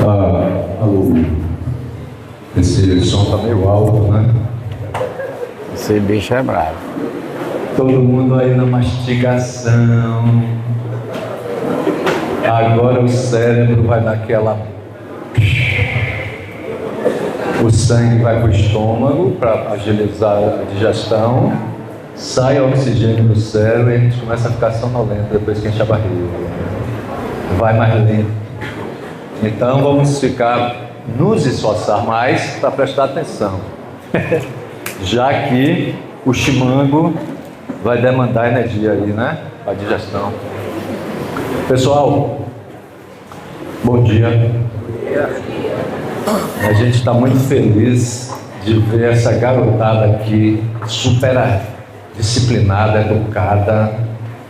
Alô, esse som tá meio alto, né? Esse bicho é bravo. Todo mundo aí na mastigação. Agora o cérebro vai dar aquela... O sangue vai para o estômago para agilizar a digestão. Sai o oxigênio do cérebro e a gente começa a ficar sonolento depois que enche a barriga. Vai mais lento. Então vamos nos esforçar mais para prestar atenção. Já que o chimango vai demandar energia aí, né? A digestão. Pessoal, bom dia. A gente está muito feliz de ver essa garotada aqui, super disciplinada, educada.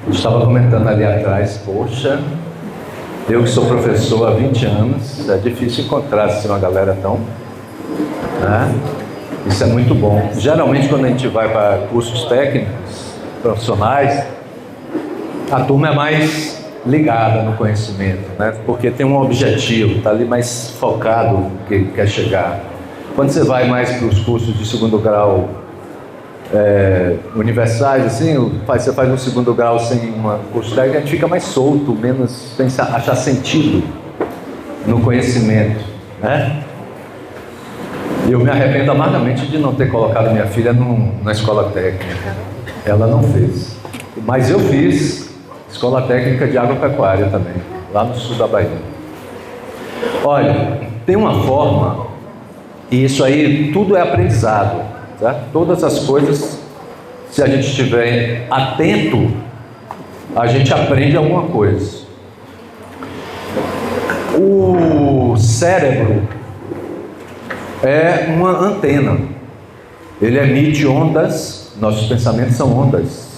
Eu estava comentando ali atrás, poxa, eu que sou professor há 20 anos, é difícil encontrar assim, uma galera tão... Né? Isso é muito bom. Geralmente quando a gente vai para cursos técnicos, profissionais, a turma é mais ligada no conhecimento, né? Porque tem um objetivo, está ali mais focado no que quer chegar. Quando você vai mais para os cursos de segundo grau universais, assim, você faz um segundo grau sem um curso técnico, a gente fica mais solto, menos sem achar sentido no conhecimento, né? Eu me arrependo amargamente de não ter colocado minha filha na escola técnica. Ela não fez. Mas eu fiz escola técnica de agropecuária também, lá no sul da Bahia. Olha, tem uma forma, e isso aí tudo é aprendizado, certo? Todas as coisas, se a gente estiver atento, a gente aprende alguma coisa. O cérebro é uma antena. Ele emite ondas, nossos pensamentos são ondas,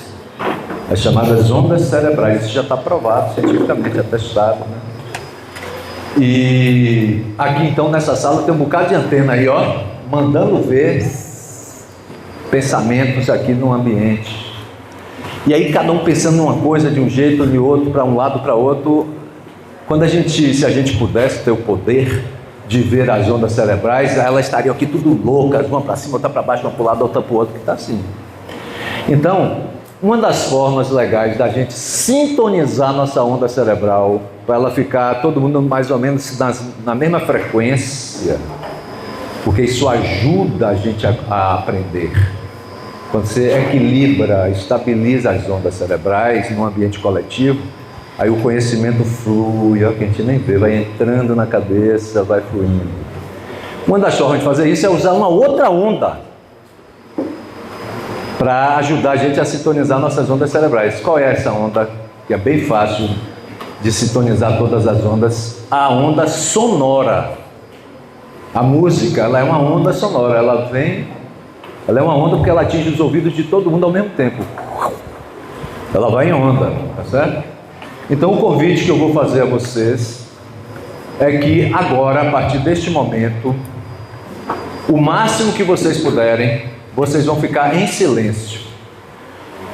as chamadas ondas cerebrais. Isso já está provado, cientificamente atestado, né? E aqui então nessa sala tem um bocado de antena aí, ó, mandando ver pensamentos aqui no ambiente. E aí cada um pensando numa coisa de um jeito, de outro, para um lado, para outro. Se a gente pudesse ter o poder de ver as ondas cerebrais, elas estariam aqui tudo loucas, uma para cima, outra para baixo, uma para o lado, outra para o outro, que está assim. Então, uma das formas legais da gente sintonizar nossa onda cerebral, para ela ficar todo mundo mais ou menos na mesma frequência, porque isso ajuda a gente a aprender. Quando você equilibra, estabiliza as ondas cerebrais num ambiente coletivo, aí o conhecimento flui, ó, que a gente nem vê, vai entrando na cabeça, vai fluindo. Uma das formas de fazer isso é usar uma outra onda para ajudar a gente a sintonizar nossas ondas cerebrais. Qual é essa onda? Que é bem fácil de sintonizar todas as ondas. A onda sonora. A música, ela é uma onda sonora. Ela é uma onda porque ela atinge os ouvidos de todo mundo ao mesmo tempo. Ela vai em onda, tá certo? Então o convite que eu vou fazer a vocês é que agora, a partir deste momento, o máximo que vocês puderem, vocês vão ficar em silêncio.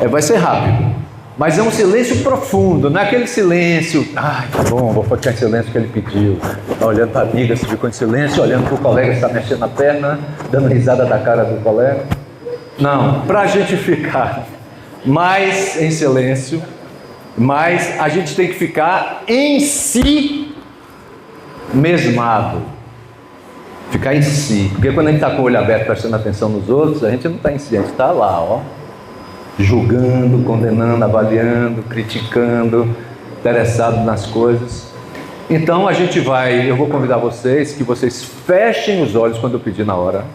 Vai ser rápido, mas é um silêncio profundo, não é aquele silêncio, tá bom, vou ficar em silêncio que ele pediu. Está olhando para a amiga, se ficou em silêncio, olhando para o colega que está mexendo a perna, dando risada da cara do colega. Não, para a gente ficar mais em silêncio, mas a gente tem que ficar em si mesmado. Ficar em si. Porque quando a gente está com o olho aberto, prestando atenção nos outros, a gente não está em si, a gente está lá, ó, julgando, condenando, avaliando, criticando, interessado nas coisas. Então eu vou convidar vocês que vocês fechem os olhos quando eu pedir na hora.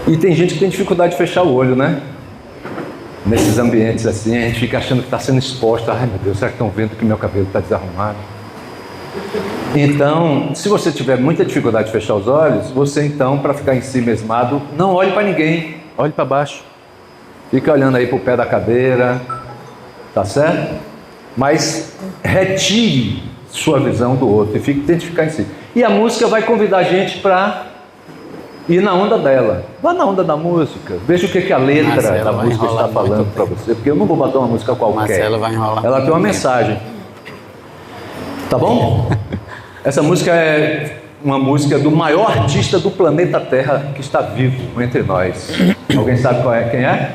E tem gente que tem dificuldade de fechar o olho, né? Nesses ambientes assim, a gente fica achando que está sendo exposto. Ai meu Deus, será que estão vendo que meu cabelo está desarrumado? Então, se você tiver muita dificuldade de fechar os olhos, você então, para ficar em si mesmado, não olhe para ninguém, olhe para baixo. Fica olhando aí para o pé da cadeira, tá certo? Mas retire sua visão do outro e tente ficar em si. E a música vai convidar a gente para ir na onda dela. Vá na onda da música. Veja o que a letra da música está falando para você. Porque eu não vou botar uma música qualquer. Marcelo vai enrolar. Ela tem uma mensagem. Tá bom? Essa música é uma música do maior artista do planeta Terra que está vivo entre nós. Alguém sabe quem é?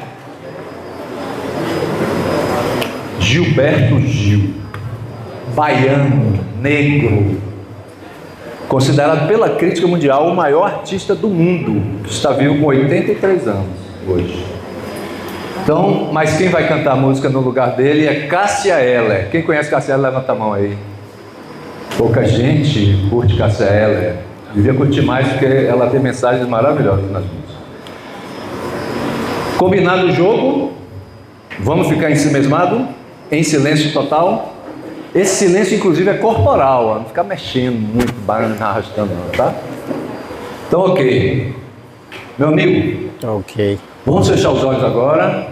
Gilberto Gil. Baiano, negro, considerado pela crítica mundial o maior artista do mundo, que está vivo com 83 anos hoje. Então, mas quem vai cantar a música no lugar dele é Cássia Eller. Quem conhece Cássia Eller, levanta a mão aí. Pouca gente curte Cássia Eller. Devia curtir mais porque ela tem mensagens maravilhosas nas músicas. Combinado o jogo? Vamos ficar ensimesmado? Em silêncio total? Esse silêncio, inclusive, é corporal, não ficar mexendo muito, arrastando, não, tá? Então, ok. Meu amigo, Ok. vamos fechar os olhos agora,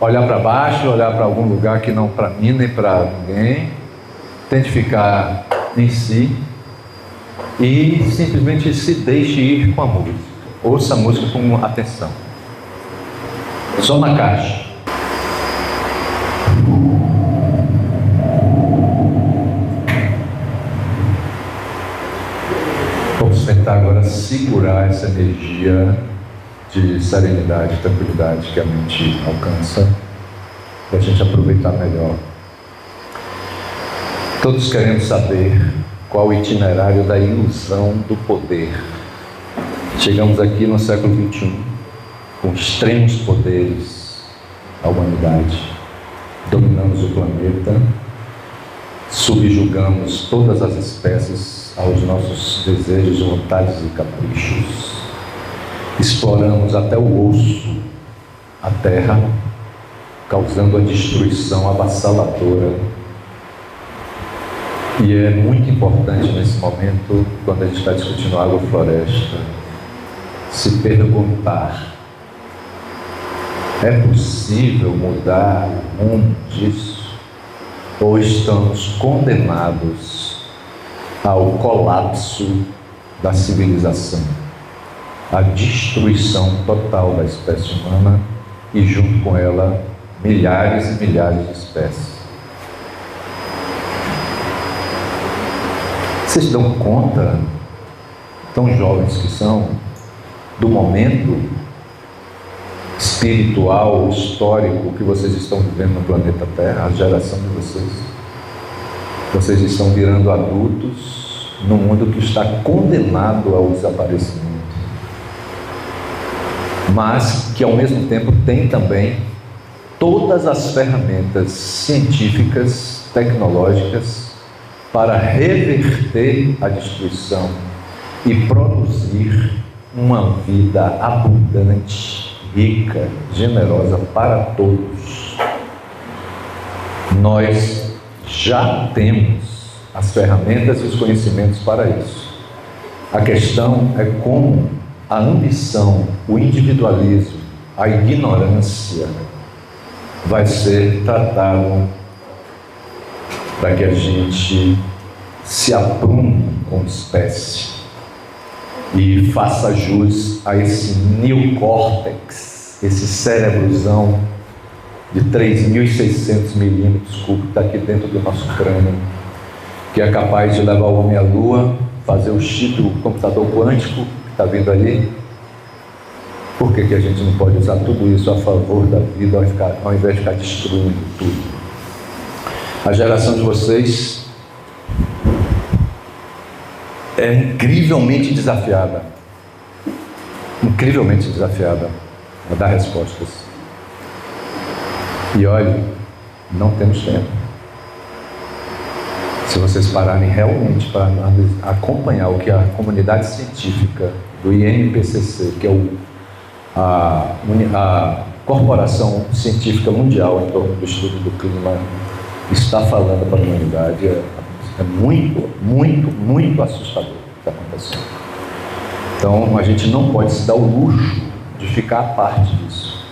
olhar para baixo, olhar para algum lugar que não para mim nem para ninguém. Tente ficar em si e simplesmente se deixe ir com a música. Ouça a música com atenção. Só na caixa. Vamos tentar agora segurar essa energia de serenidade e tranquilidade que a mente alcança para a gente aproveitar melhor. Todos queremos saber qual o itinerário da ilusão do poder. Chegamos aqui no século XXI com extremos poderes à humanidade. Dominamos o planeta, subjugamos todas as espécies aos nossos desejos, vontades e caprichos. Exploramos até o osso a terra, causando a destruição avassaladora. E é muito importante nesse momento, quando a gente está discutindo agrofloresta, se perguntar: é possível mudar o rumo disso? Ou estamos condenados ao colapso da civilização, à destruição total da espécie humana e junto com ela milhares e milhares de espécies? Vocês dão conta, tão jovens que são, do momento espiritual, histórico que vocês estão vivendo no planeta Terra, a geração de vocês? Vocês estão virando adultos num mundo que está condenado ao desaparecimento, mas que ao mesmo tempo tem também todas as ferramentas científicas, tecnológicas para reverter a destruição e produzir uma vida abundante, rica, generosa para todos. Nós já temos as ferramentas e os conhecimentos para isso. A questão é como a ambição, o individualismo, a ignorância vai ser tratado para que a gente se aprume como espécie e faça jus a esse neocórtex, esse cérebrozão de 3.600 milímetros cúbicos que está aqui dentro do nosso crânio, que é capaz de levar o homem à lua, fazer o chip do computador quântico que está vindo ali. Por que a gente não pode usar tudo isso a favor da vida ao invés de ficar destruindo tudo? A geração de vocês é incrivelmente desafiada a dar respostas. E olha, não temos tempo. Se vocês pararem realmente para acompanhar o que a comunidade científica do INPCC, que é a Corporação Científica Mundial em torno do estudo do clima, está falando para a humanidade, é muito, muito, muito assustador o que está acontecendo. Então, a gente não pode se dar o luxo de ficar à parte disso.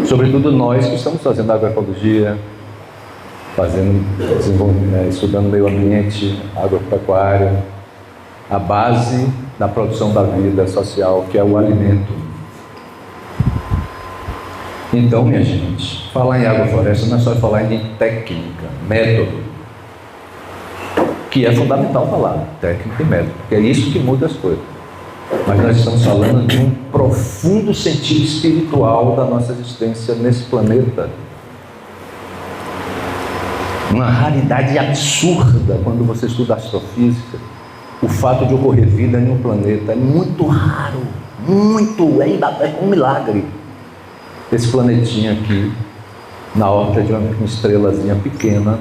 Sobretudo nós que estamos fazendo agroecologia, estudando meio ambiente, agropecuária, a base da produção da vida social, que é o alimento. Então, minha gente, falar em agrofloresta não é só falar em técnica, método, que é fundamental falar, técnica e método, porque é isso que muda as coisas. Mas nós estamos falando de um profundo sentido espiritual da nossa existência nesse planeta. Uma raridade absurda quando você estuda astrofísica. O fato de ocorrer vida em um planeta é muito raro, é um milagre. Esse planetinha aqui, na órbita de uma estrelazinha pequena,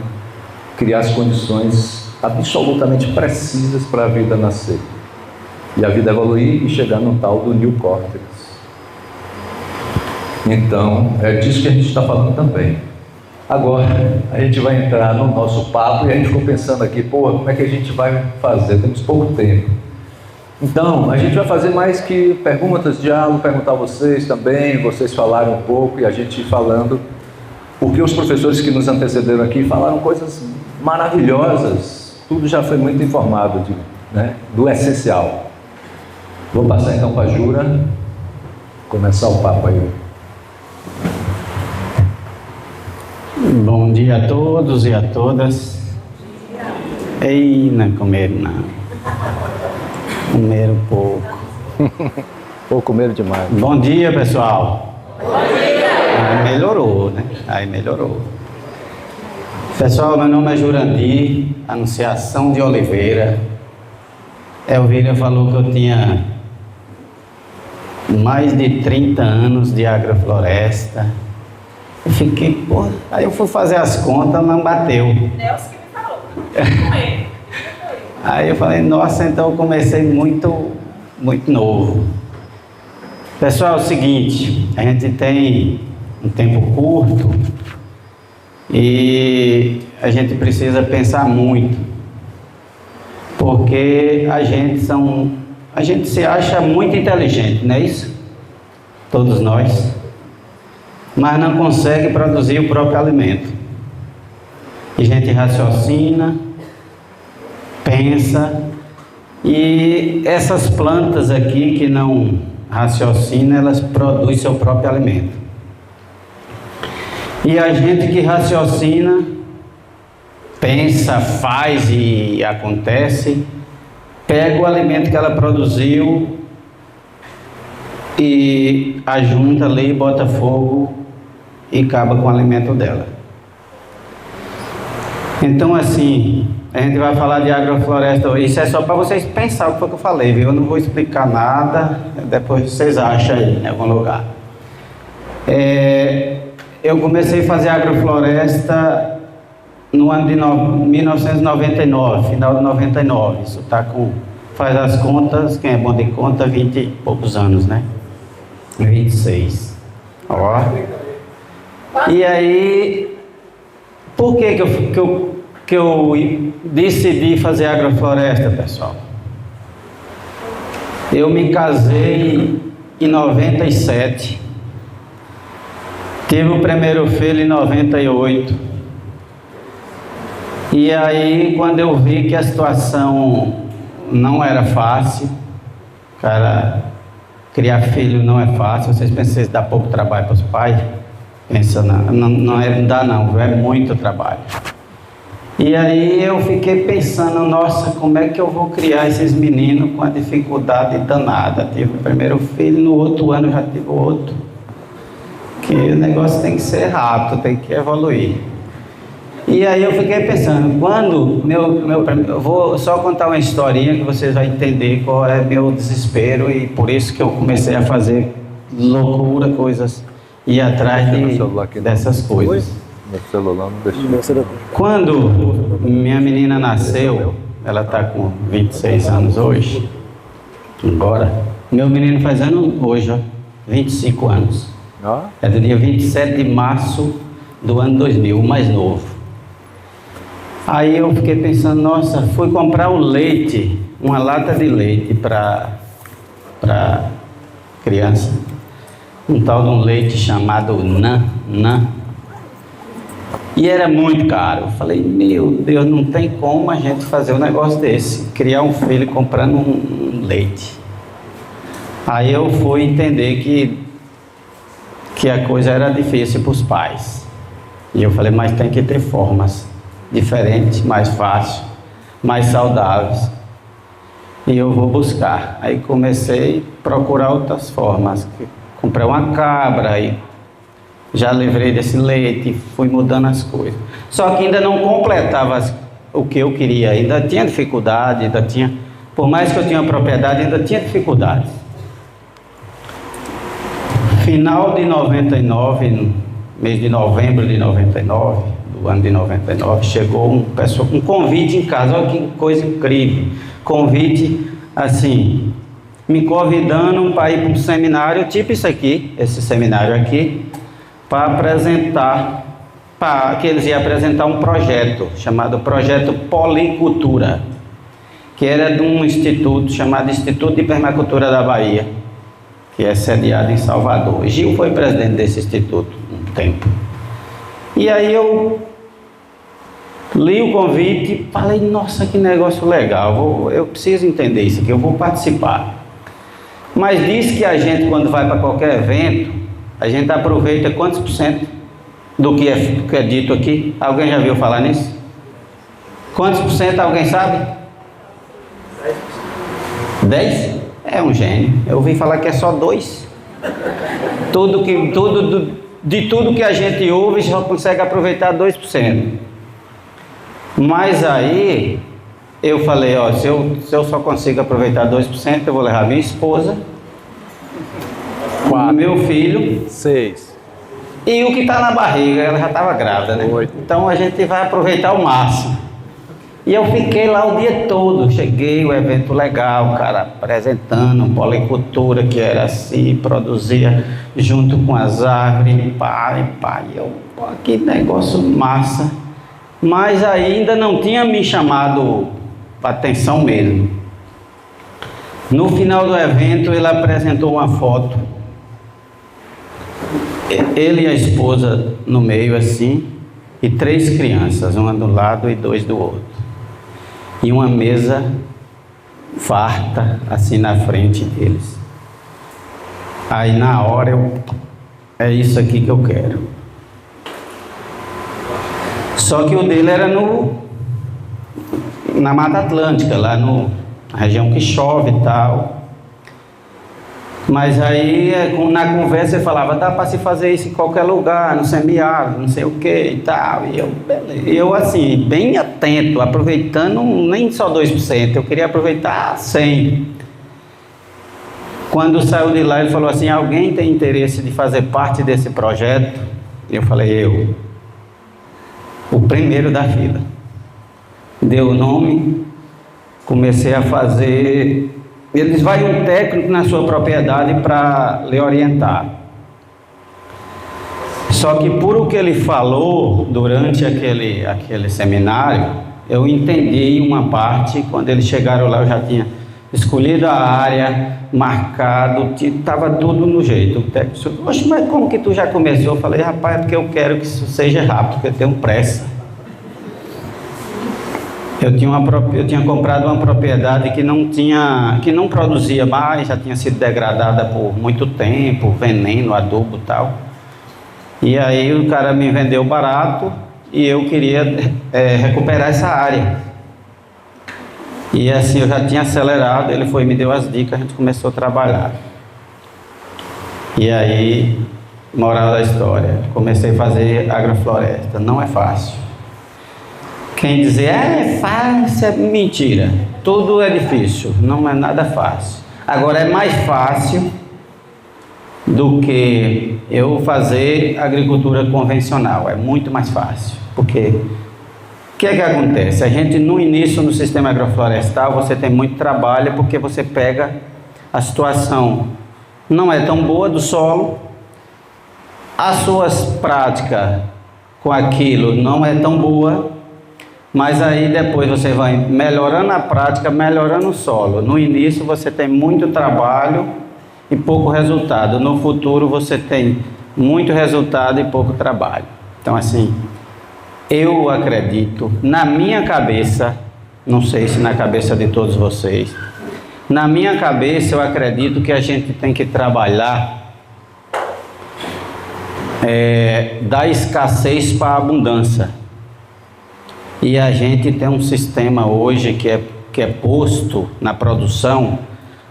criar as condições absolutamente precisas para a vida nascer. E a vida evoluir e chegar no tal do neocórtex. Então, é disso que a gente está falando também. Agora, a gente vai entrar no nosso papo e a gente ficou pensando aqui, como é que a gente vai fazer? Temos pouco tempo. Então, a gente vai fazer mais que perguntas, diálogo, perguntar a vocês também, vocês falarem um pouco e a gente ir falando, porque os professores que nos antecederam aqui falaram coisas maravilhosas, tudo já foi muito informado do essencial. Vou passar então para a Jura, começar o papo aí. Bom dia a todos e a todas. Ei, não comeram não. Comeram pouco. Ou comeram demais. Bom dia, pessoal. Bom dia. Melhorou, né? Aí melhorou. Pessoal, meu nome é Jurandir Anunciação de Oliveira. Elvira falou que eu tinha mais de 30 anos de agrofloresta. Eu fiquei, aí eu fui fazer as contas, não bateu. Nelson que me falou. Aí eu falei, nossa, então eu comecei muito novo. Pessoal, é o seguinte, a gente tem um tempo curto e a gente precisa pensar muito, porque a gente se acha muito inteligente, não é isso? Todos nós. Mas não consegue produzir o próprio alimento. E a gente raciocina, pensa, e essas plantas aqui que não raciocinam, elas produzem seu próprio alimento. E a gente que raciocina, pensa, faz e acontece, pega o alimento que ela produziu e ajunta ali, bota fogo e acaba com o alimento dela. Então assim, a gente vai falar de agrofloresta hoje. Isso é só para vocês pensarem o que foi que eu falei, viu? Eu não vou explicar nada, depois vocês acham aí em algum lugar. Eu comecei a fazer agrofloresta no ano de 1999, final de 99. Isso tá com, faz as contas, quem é bom de conta, 20 e poucos anos, né? 26. Ó. E aí, por que eu decidi fazer agrofloresta, pessoal? Eu me casei em 97, tive o primeiro filho em 98, e aí quando eu vi que a situação não era fácil, cara, criar filho não é fácil, vocês pensam que dá pouco trabalho para os pais? Pensa, não dá não, é muito trabalho. E aí eu fiquei pensando, nossa, como é que eu vou criar esses meninos com a dificuldade danada? Tive o primeiro filho, no outro ano já tive o outro. Que o negócio tem que ser rápido, tem que evoluir. E aí eu fiquei pensando, quando eu vou só contar uma historinha que vocês vão entender qual é meu desespero, e por isso que eu comecei a fazer loucura, coisas, ir atrás dessas coisas. Meu celular não deixa. Quando minha menina nasceu, ela está com 26 anos hoje, agora, meu menino faz ano hoje, ó, 25 anos. É do dia 27 de março do ano 2000, o mais novo. Aí eu fiquei pensando, nossa, fui comprar o leite, uma lata de leite para criança. Um tal de um leite chamado Nan. E era muito caro. Eu falei, meu Deus, não tem como a gente fazer um negócio desse, criar um filho comprando um leite. Aí eu fui entender que a coisa era difícil para os pais. E eu falei, mas tem que ter formas diferentes, mais fácil. mais saudáveis. E eu vou buscar. Aí comecei a procurar outras formas. Comprei uma cabra, aí já livrei desse leite, fui mudando as coisas. Só que ainda não completava o que eu queria, ainda tinha dificuldade, por mais que eu tinha propriedade, ainda tinha dificuldades. Final de 99, mês de novembro de 99, do ano de 99, chegou um convite em casa. Olha que coisa incrível, convite assim, me convidando para ir para um seminário, tipo isso aqui, esse seminário aqui, para apresentar, que eles iam apresentar um projeto, chamado Projeto Policultura, que era de um instituto chamado Instituto de Permacultura da Bahia, que é sediado em Salvador. Gil foi presidente desse instituto um tempo. E aí eu li o convite e falei, nossa, que negócio legal, eu preciso entender isso aqui, eu vou participar. Mas diz que a gente, quando vai para qualquer evento, a gente aproveita quantos por cento do que é dito aqui? Alguém já viu falar nisso? Quantos por cento, alguém sabe? 10? É um gênio. Eu ouvi falar que é só 2. De tudo que a gente ouve, só consegue aproveitar 2%. Mas aí, eu falei, ó, se eu só consigo aproveitar 2%, eu vou levar minha esposa, 4, meu filho, 6. e o que está na barriga, ela já estava grávida, né? 8. Então a gente vai aproveitar o máximo. E eu fiquei lá o dia todo, cheguei, o evento legal, cara, apresentando policultura, que era assim, produzia junto com as árvores, pô, que negócio massa. Mas ainda não tinha me chamado a atenção mesmo. No final do evento, ele apresentou uma foto, ele e a esposa no meio assim, e 3 crianças, uma do lado e 2 do outro. E uma mesa farta assim na frente deles. Aí na hora é isso aqui que eu quero. Só que o dele era na Mata Atlântica, lá na região que chove e tal. Mas aí na conversa eu falava, dá para se fazer isso em qualquer lugar, no semiárido, não sei o que e tal. E eu assim, bem atento, aproveitando nem só 2%, eu queria aproveitar 100%. Quando saiu de lá, ele falou assim, alguém tem interesse de fazer parte desse projeto? Eu falei, eu. O primeiro da fila. Deu o nome, comecei a fazer. Eles vai um técnico na sua propriedade para lhe orientar. Só que por o que ele falou durante aquele seminário, eu entendi uma parte. Quando eles chegaram lá, eu já tinha escolhido a área, marcado, estava tudo no jeito. O técnico disse, oxe, mas como que tu já começou? Eu falei, rapaz, é porque eu quero que isso seja rápido, porque eu tenho pressa. Eu tinha comprado uma propriedade que não produzia mais, já tinha sido degradada por muito tempo, veneno, adubo e tal. E aí o cara me vendeu barato e eu queria recuperar essa área. E assim eu já tinha acelerado, ele foi e me deu as dicas, a gente começou a trabalhar. E aí, moral da história, comecei a fazer agrofloresta. Não é fácil. Quem dizer é fácil, é mentira. Tudo é difícil, não é nada fácil. Agora é mais fácil do que eu fazer agricultura convencional, é muito mais fácil. Porque o que é que acontece? A gente no início no sistema agroflorestal você tem muito trabalho porque você pega a situação não é tão boa do solo, as suas práticas com aquilo não é tão boa. Mas aí depois você vai melhorando a prática, melhorando o solo. No início você tem muito trabalho e pouco resultado. No futuro você tem muito resultado e pouco trabalho. Então assim, eu acredito, na minha cabeça, não sei se na cabeça de todos vocês, na minha cabeça eu acredito que a gente tem que trabalhar da escassez para a abundância. E a gente tem um sistema hoje que é posto na produção,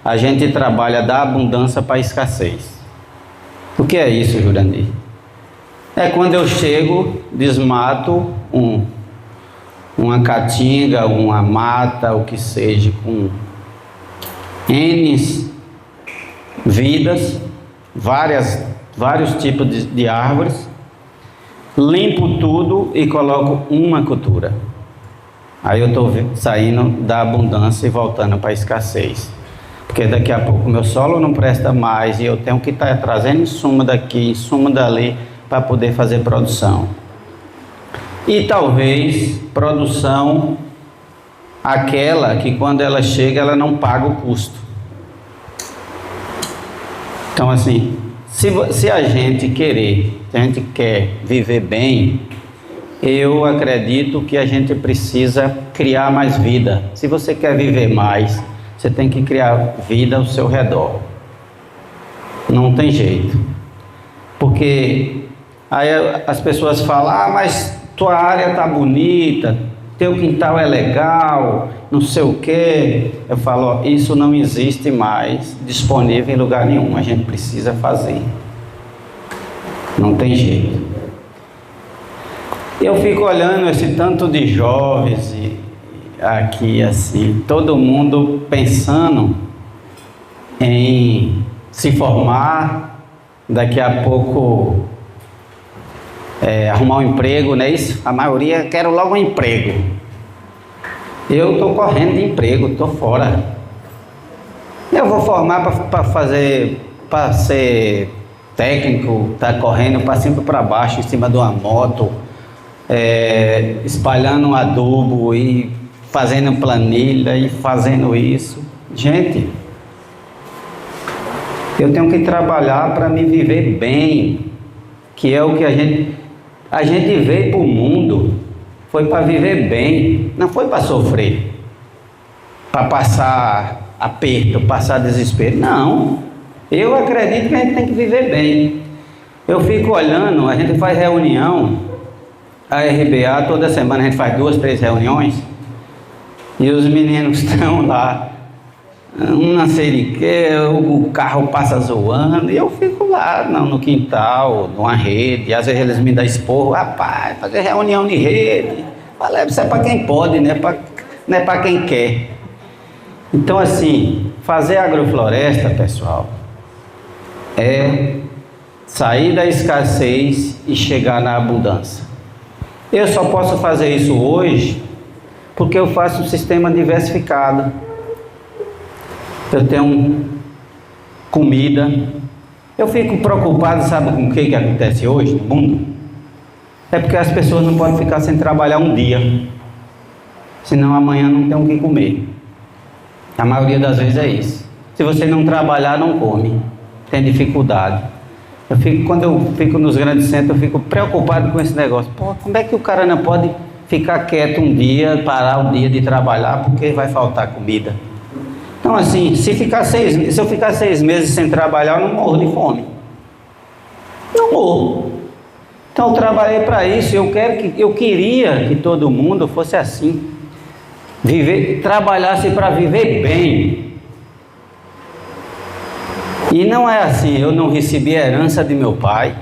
a gente trabalha da abundância para a escassez. O que é isso, Jurandir? É quando eu chego, desmato uma caatinga, uma mata, o que seja, com N vidas, vários tipos de árvores, limpo tudo e coloco uma cultura. Aí eu estou saindo da abundância e voltando para a escassez. Porque daqui a pouco meu solo não presta mais e eu tenho que estar trazendo insumo daqui, insumo dali, para poder fazer produção. E talvez produção aquela que quando ela chega ela não paga o custo. Então assim, se a gente quer viver bem, eu acredito que a gente precisa criar mais vida. Se você quer viver mais, você tem que criar vida ao seu redor. Não tem jeito. Porque aí as pessoas falam, mas tua área está bonita, teu quintal é legal, não sei o quê. Eu falo, ó, isso não existe mais disponível em lugar nenhum, a gente precisa fazer. Não tem jeito. Eu fico olhando esse tanto de jovens aqui assim, todo mundo pensando em se formar, daqui a pouco arrumar um emprego, não é isso? A maioria quer logo um emprego. Eu estou correndo de emprego, estou fora. Eu vou formar para ser técnico, tá correndo para cima e para baixo, em cima de uma moto, espalhando um adubo e fazendo planilha e fazendo isso. Gente, eu tenho que trabalhar para me viver bem, que é o que a gente veio para o mundo, foi para viver bem, não foi para sofrer, para passar aperto, passar desespero, não. Eu acredito que a gente tem que viver bem. Eu fico olhando, a gente faz reunião, a RBA, toda semana a gente faz 2, 3 reuniões, e os meninos estão lá, não sei de que, o carro passa zoando, e eu fico lá no quintal, numa rede, às vezes eles me dão esporro, rapaz, fazer reunião de rede, falei, isso é para quem pode, não é para quem quer. Então assim, fazer agrofloresta, pessoal, é sair da escassez e chegar na abundância. Eu só posso fazer isso hoje porque eu faço um sistema diversificado. Eu tenho comida. Eu fico preocupado, sabe com o que acontece hoje no mundo? É porque as pessoas não podem ficar sem trabalhar um dia, senão amanhã não tem o que comer. A maioria das vezes é isso. Se você não trabalhar, não come. Tem dificuldade. Quando eu fico nos grandes centros, eu fico preocupado com esse negócio. Pô, como é que o cara não pode ficar quieto um dia, parar o dia de trabalhar, porque vai faltar comida? Então assim, se eu ficar 6 meses sem trabalhar, eu não morro de fome. Não morro. Então eu trabalhei para isso. Eu queria que todo mundo fosse assim. Trabalhasse para viver bem. E não é assim, eu não recebi a herança de meu pai,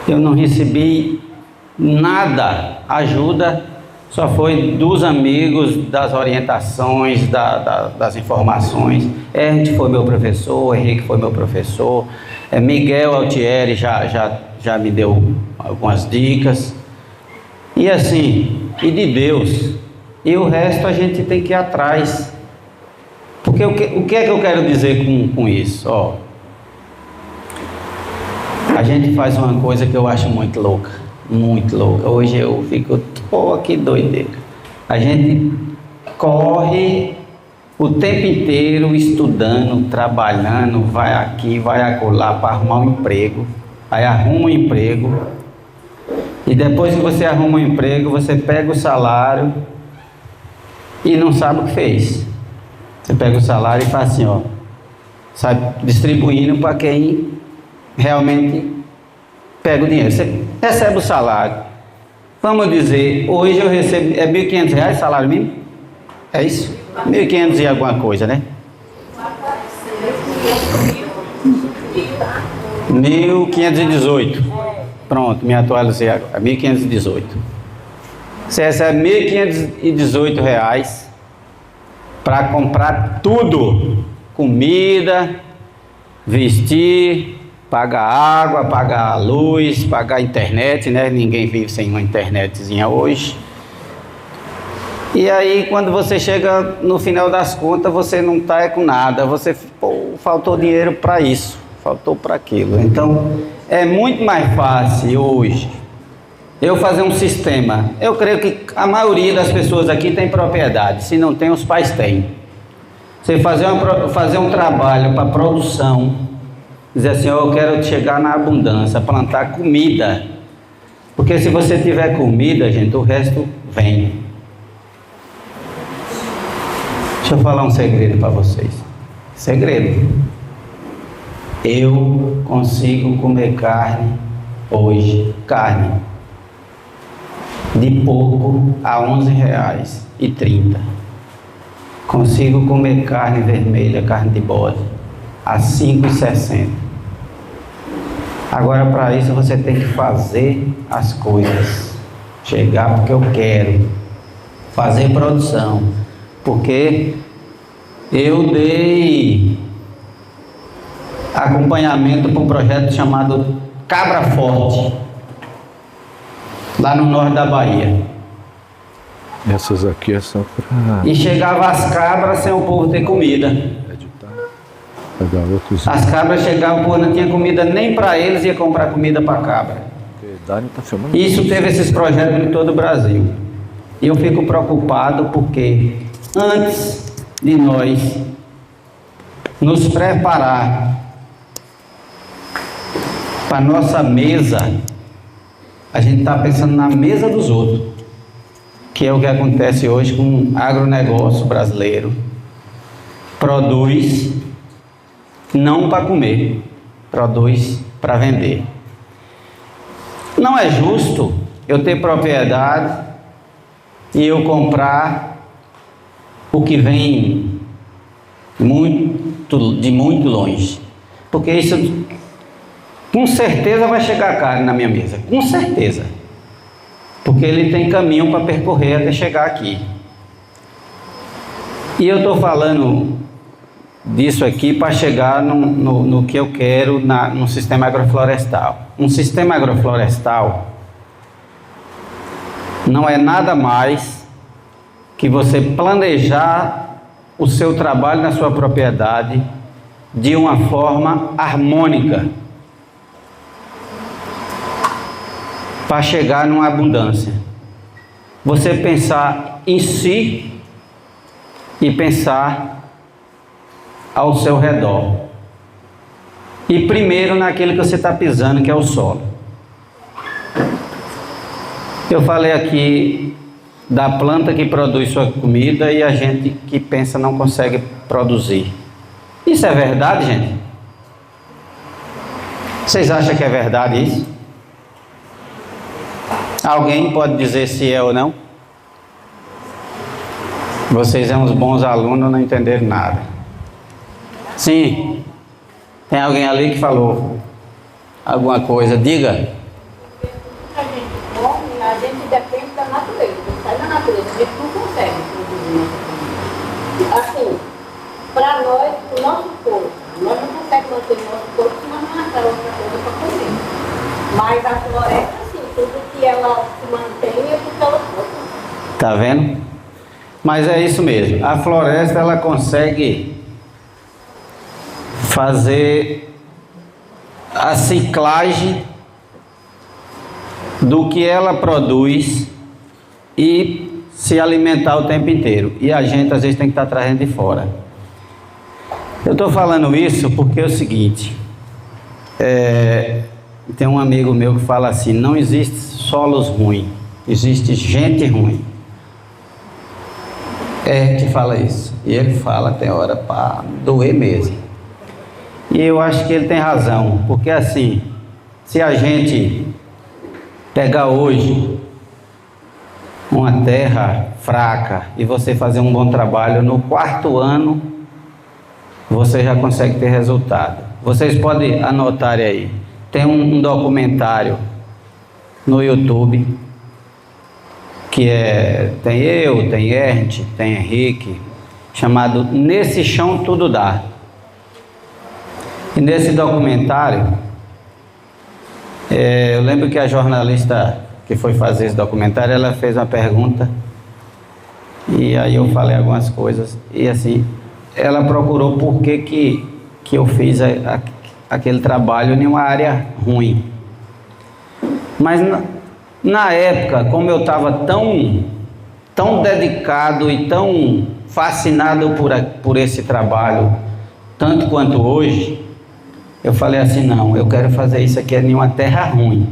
eu não recebi nada, ajuda, só foi dos amigos, das orientações, das informações. Henrique foi meu professor, Henrique foi meu professor, Miguel Altieri já me deu algumas dicas, e assim, e de Deus, e o resto a gente tem que ir atrás. Porque o que é que eu quero dizer com isso? Ó, a gente faz uma coisa que eu acho muito louca, muito louca. Hoje eu fico, pô, que doideira. A gente corre o tempo inteiro estudando, trabalhando, vai aqui, vai acolá para arrumar um emprego. Aí arruma um emprego. E depois que você arruma um emprego, você pega o salário e não sabe o que fez. Você pega o salário e faz assim, ó, sai distribuindo para quem realmente pega o dinheiro. Você recebe o salário, Vamos dizer, hoje eu recebo, é R$ 1.500 salário mínimo? É isso? 1.500 e alguma coisa, né? 1.518. Pronto, me atualizei agora. 1.518. Você recebe R$ 1.518 para comprar tudo: comida, vestir, pagar água, pagar luz, pagar internet, né? Ninguém vive sem uma internetzinha hoje. E aí, quando você chega no final das contas, você não está com nada. Você, faltou dinheiro para isso, faltou para aquilo. Então, é muito mais fácil hoje eu fazer um sistema. Eu creio que a maioria das pessoas aqui tem propriedade. Se não tem, os pais têm. Você fazer um trabalho para produção, dizer assim: eu quero chegar na abundância, plantar comida. Porque se você tiver comida, gente, o resto vem. Deixa eu falar um segredo para vocês. Segredo. Eu consigo comer carne hoje. Carne de porco a R$11,30. Consigo comer carne vermelha, carne de bode, a R$5,60. Agora, para isso, você tem que fazer as coisas. Chegar porque eu quero. Fazer produção. Porque eu dei acompanhamento para um projeto chamado Cabra Forte, lá no norte da Bahia. Essas aqui são para... E chegava as cabras sem o povo ter comida. As cabras chegavam, o povo não tinha comida nem para eles, ia comprar comida para a cabra. Isso teve esses projetos em todo o Brasil. E eu fico preocupado porque antes de nós nos preparar para a nossa mesa, a gente está pensando na mesa dos outros, que é o que acontece hoje com o agronegócio brasileiro. Produz não para comer, produz para vender. Não é justo eu ter propriedade e eu comprar o que vem de muito longe, porque isso com certeza vai chegar carne na minha mesa, com certeza, porque ele tem caminho para percorrer até chegar aqui. E eu estou falando disso aqui para chegar no que eu quero no sistema agroflorestal. Um sistema agroflorestal não é nada mais que você planejar o seu trabalho na sua propriedade de uma forma harmônica para chegar numa abundância. Você pensar em si e pensar ao seu redor. E primeiro naquilo que você está pisando, que é o solo. Eu falei aqui da planta que produz sua comida e a gente que pensa não consegue produzir. Isso é verdade, gente? Vocês acham que é verdade isso? Alguém pode dizer se é ou não? Vocês são uns bons alunos, não entenderam nada. Sim. Tem alguém ali que falou alguma coisa? Diga. A gente come, a gente depende da natureza. Sai da natureza, a gente não consegue produzir nossa comida. Assim, para nós, o nosso corpo, nós não conseguimos manter o nosso corpo se nós não achar outra coisa para comer. Mas a floresta, assim, tudo que ela se mantém é porque ela pode. Tá vendo? Mas é isso mesmo. A floresta, ela consegue fazer a ciclagem do que ela produz e se alimentar o tempo inteiro. E a gente às vezes tem que estar trazendo de fora. Eu estou falando isso porque é o seguinte, tem um amigo meu que fala assim: não existe solos ruins, existe gente ruim. Que fala isso. E ele fala, tem hora para doer mesmo. E eu acho que ele tem razão, porque assim, se a gente pegar hoje uma terra fraca e você fazer um bom trabalho, no 4º ano você já consegue ter resultado. Vocês podem anotar aí, tem um documentário no YouTube que tem eu, tem Ernst, tem Henrique, chamado Nesse Chão Tudo Dá. E nesse documentário, eu lembro que a jornalista que foi fazer esse documentário, ela fez uma pergunta e aí eu falei algumas coisas e assim, ela procurou por que eu fiz aquele trabalho em uma área ruim. Mas na época, como eu estava tão dedicado e tão fascinado por esse trabalho, tanto quanto hoje, eu falei assim, não, eu quero fazer isso aqui em uma terra ruim.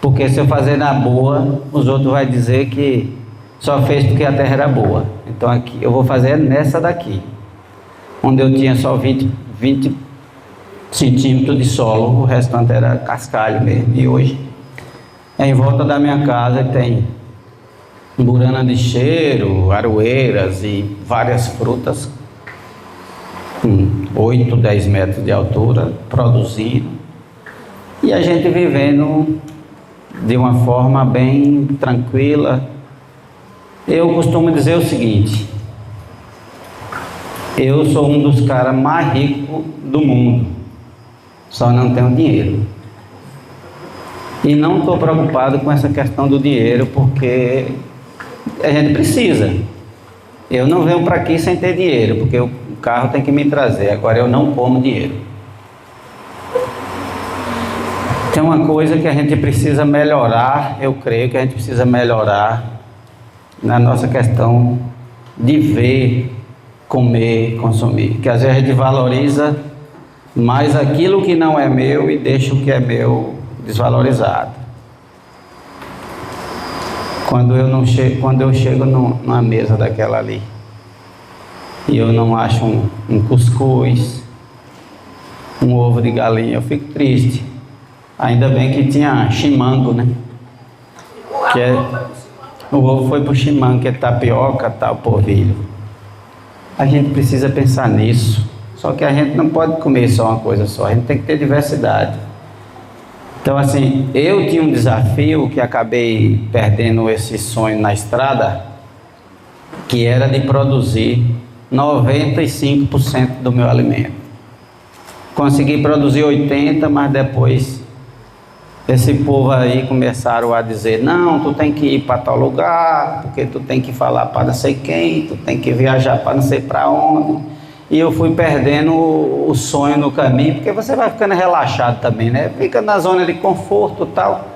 Porque se eu fazer na boa, os outros vão dizer que só fez porque a terra era boa. Então aqui eu vou fazer nessa daqui, onde eu tinha só 20 centímetros de solo, o restante era cascalho mesmo. E hoje, em volta da minha casa tem burana de cheiro, aroeiras e várias frutas com 8, 10 metros de altura, produzindo. E a gente vivendo de uma forma bem tranquila. Eu costumo dizer o seguinte: eu sou um dos caras mais ricos do mundo, só não tenho dinheiro. E não estou preocupado com essa questão do dinheiro, porque a gente precisa. Eu não venho para aqui sem ter dinheiro, porque o carro tem que me trazer. Agora eu não como dinheiro. Tem uma coisa que a gente precisa melhorar, eu creio que a gente precisa melhorar na nossa questão de ver, comer, consumir. Que às vezes a gente valoriza mais aquilo que não é meu e deixa o que é meu desvalorizado. Quando eu chego numa mesa daquela ali e eu não acho um cuscuz, um ovo de galinha, eu fico triste. Ainda bem que tinha chimango, né? O ovo foi pro chimango, que é tapioca, tal, polvilho. A gente precisa pensar nisso. Só que a gente não pode comer só uma coisa só, a gente tem que ter diversidade. Então assim, eu tinha um desafio que acabei perdendo esse sonho na estrada, que era de produzir 95% do meu alimento. Consegui produzir 80%, mas depois esse povo aí começaram a dizer, não, tu tem que ir para tal lugar, porque tu tem que falar para não sei quem, tu tem que viajar para não sei para onde. E eu fui perdendo o sonho no caminho, porque você vai ficando relaxado também, né? Fica na zona de conforto e tal,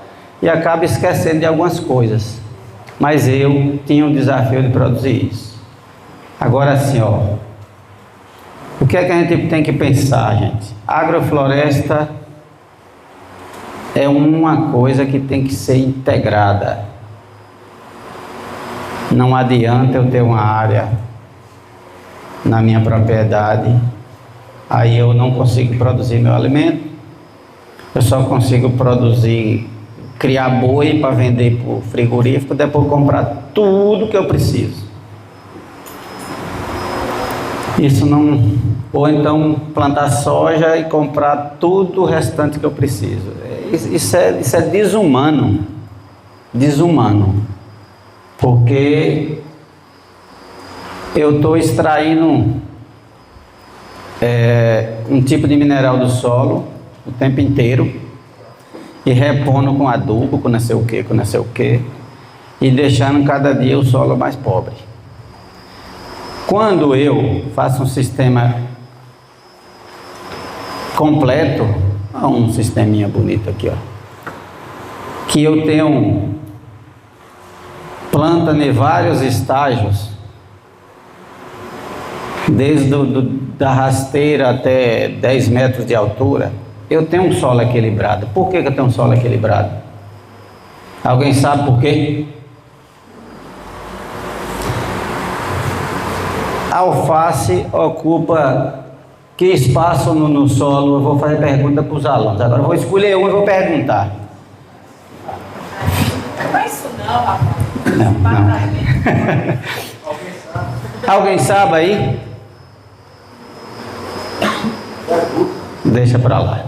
e acaba esquecendo de algumas coisas. Mas eu tinha um desafio de produzir isso. Agora assim, ó, o que é que a gente tem que pensar, gente? Agrofloresta é uma coisa que tem que ser integrada. Não adianta eu ter uma área na minha propriedade, aí eu não consigo produzir meu alimento, eu só consigo criar boi para vender para o frigorífico, depois comprar tudo que eu preciso. Isso não... Ou então plantar soja e comprar tudo o restante que eu preciso. Isso é desumano. Desumano. Porque eu estou extraindo um tipo de mineral do solo o tempo inteiro e repondo com adubo, com não sei o que, e deixando cada dia o solo mais pobre. Quando eu faço um sistema completo, um sisteminha bonito aqui, ó, que eu tenho planta em vários estágios, desde da rasteira até 10 metros de altura, eu tenho um solo equilibrado. Por que eu tenho um solo equilibrado? Alguém sabe por quê? A alface ocupa que espaço no solo? Eu vou fazer pergunta para os alunos. Agora eu vou escolher um e vou perguntar. Não é isso não, rapaz. Não. Alguém sabe aí? Deixa para lá.